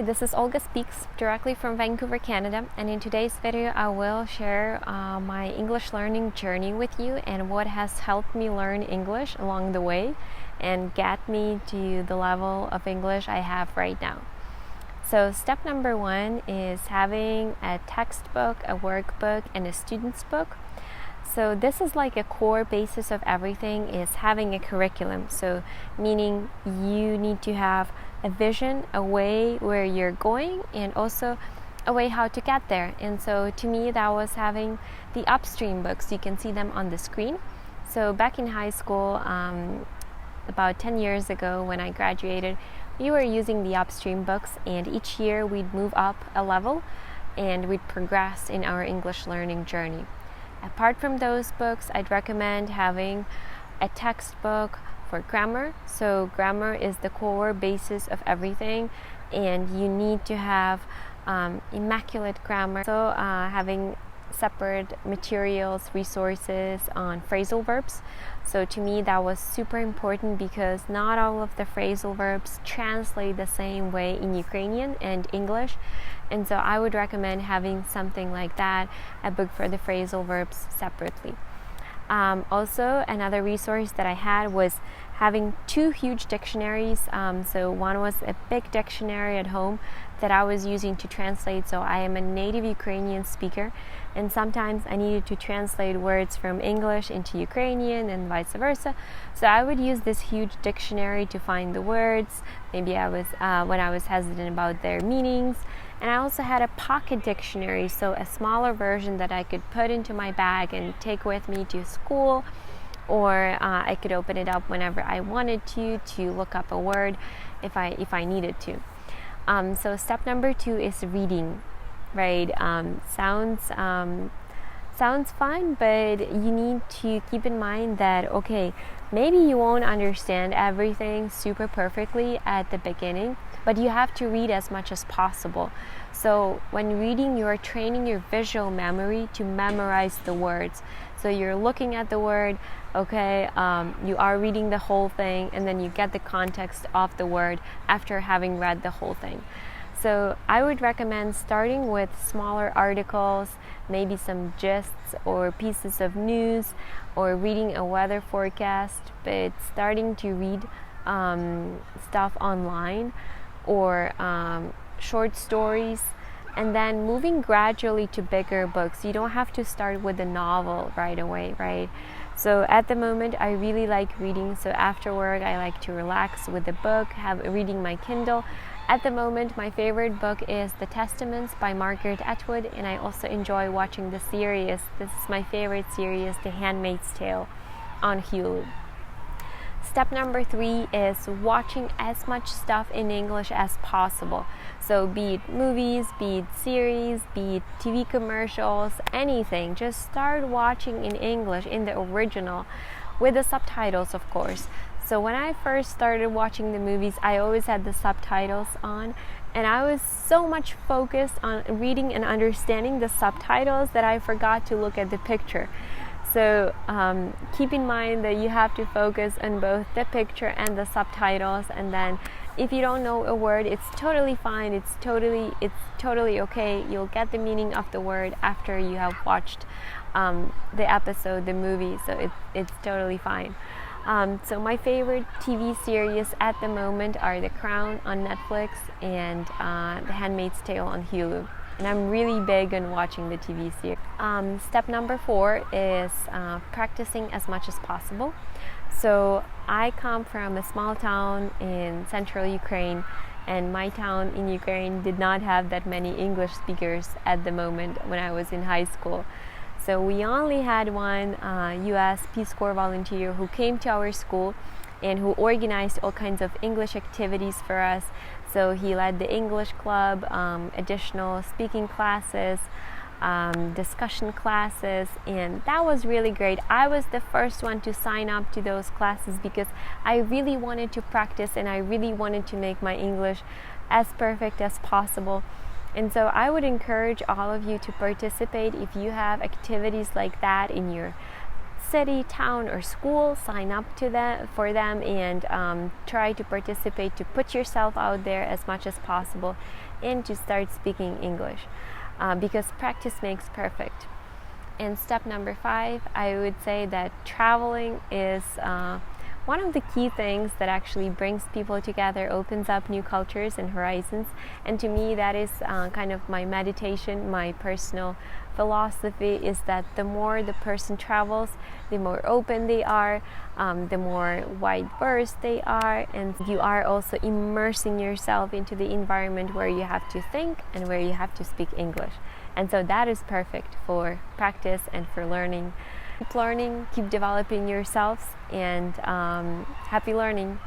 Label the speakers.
Speaker 1: This is Olga Speaks directly from Vancouver, Canada, and in today's video I will share my English learning journey with you and what has helped me learn English along the way and get me to the level of English I have right now. So step number one is having a textbook, a workbook, and a student's book. So this is like a core basis of everything, is having a curriculum. So meaning you need to have a vision, a way where you're going, and also a way how to get there. And so to me that was having the upstream books. You can see them on the screen. So back in high school, about 10 years ago when I graduated, we were using the upstream books, and each year we'd move up a level and we'd progress in our English learning journey. Apart from those books, I'd recommend having a textbook for grammar. So grammar is the core basis of everything, and you need to have immaculate grammar. So having separate materials, resources on phrasal verbs. So to me that was super important because not all of the phrasal verbs translate the same way in Ukrainian and English. And so I would recommend having something like that, a book for the phrasal verbs separately. Also, another resource that I had was having two huge dictionaries. So one was a big dictionary at home that I was using to translate. So I am a native Ukrainian speaker, and sometimes I needed to translate words from English into Ukrainian and vice versa. So I would use this huge dictionary to find the words. Maybe I was when I was hesitant about their meanings. And I also had a pocket dictionary, so a smaller version that I could put into my bag and take with me to school, or I could open it up whenever I wanted to look up a word if I needed to. So step number two is reading, right? Sounds fun, but you need to keep in mind that, okay, maybe you won't understand everything super perfectly at the beginning, but you have to read as much as possible. So when reading, you are training your visual memory to memorize the words. So you're looking at the word, okay, you are reading the whole thing, and then you get the context of the word after having read the whole thing. So I would recommend starting with smaller articles, maybe some gists or pieces of news, or reading a weather forecast, but starting to read stuff online, or short stories, and then moving gradually to bigger books. You don't have to start with a novel right away, right? So at the moment I really like reading, so after work I like to relax with a book, reading my Kindle. At the moment my favorite book is The Testaments by Margaret Atwood, and I also enjoy watching the series. This is my favorite series, The Handmaid's Tale, on Hulu. Step number three is watching as much stuff in English as possible. So be it movies, be it series, be it TV commercials, anything. Just start watching in English, in the original, with the subtitles, of course. So when I first started watching the movies, I always had the subtitles on, and I was so much focused on reading and understanding the subtitles that I forgot to look at the picture. So keep in mind that you have to focus on both the picture and the subtitles, and then if you don't know a word, it's totally fine, it's totally okay. You'll get the meaning of the word after you have watched the episode, the movie, so it's totally fine. So my favorite TV series at the moment are The Crown on Netflix and The Handmaid's Tale on Hulu. And I'm really big on watching the TV series. Step number four is practicing as much as possible. So I come from a small town in central Ukraine, and my town in Ukraine did not have that many English speakers at the moment when I was in high school. So we only had one US Peace Corps volunteer who came to our school and who organized all kinds of English activities for us. So he led the English club, additional speaking classes, discussion classes, and that was really great. I was the first one to sign up to those classes because I really wanted to practice and I really wanted to make my English as perfect as possible. And so I would encourage all of you to participate if you have activities like that in your city, town, or school, sign up for them and try to participate, to put yourself out there as much as possible, and to start speaking English, because practice makes perfect. And step number 5, I would say that traveling is one of the key things that actually brings people together, opens up new cultures and horizons. And to me, that is kind of my meditation, my personal philosophy, is that the more the person travels, the more open they are, the more wide-versed they are, and you are also immersing yourself into the environment where you have to think and where you have to speak English. And so that is perfect for practice and for learning. Keep learning, keep developing yourselves, and happy learning.